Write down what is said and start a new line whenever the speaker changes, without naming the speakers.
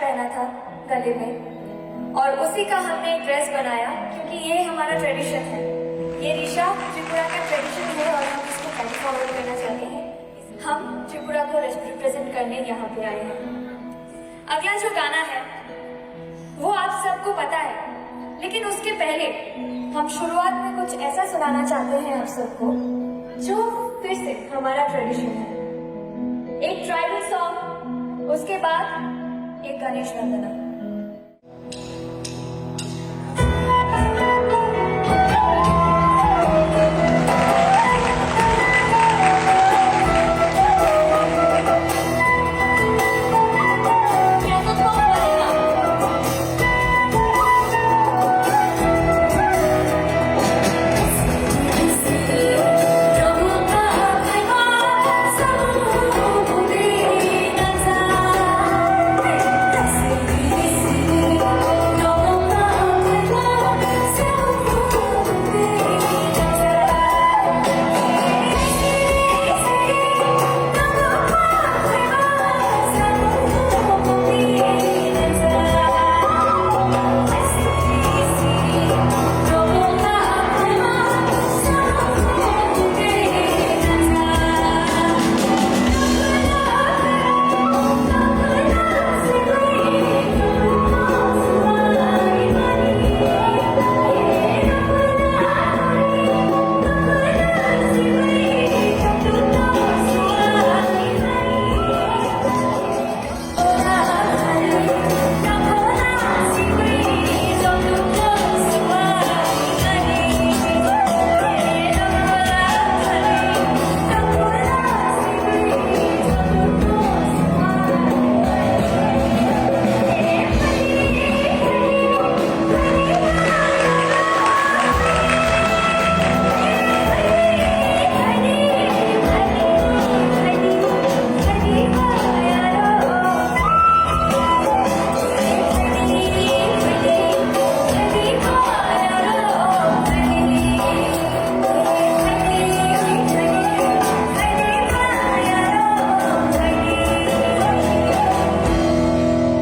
पहना था गले में और उसी का हमने एक ड्रेस बनाया क्योंकि ये हमारा ट्रेडिशन है। ये ऋषा त्रिपुरा का ट्रेडिशन है और हम इसको कैरी फॉरवर्ड करना चाहते हैं। हम त्रिपुरा को रिप्रेजेंट करने यहाँ पे आए हैं। अगला जो गाना है वो आप सबको पता है, लेकिन उसके पहले हम शुरुआत में कुछ ऐसा सुनाना चाहते हैं आप सबको जो फिर से हमारा ट्रेडिशन है। एक ट्राइबल सॉन्ग, उसके बाद एक गणेश वंदना।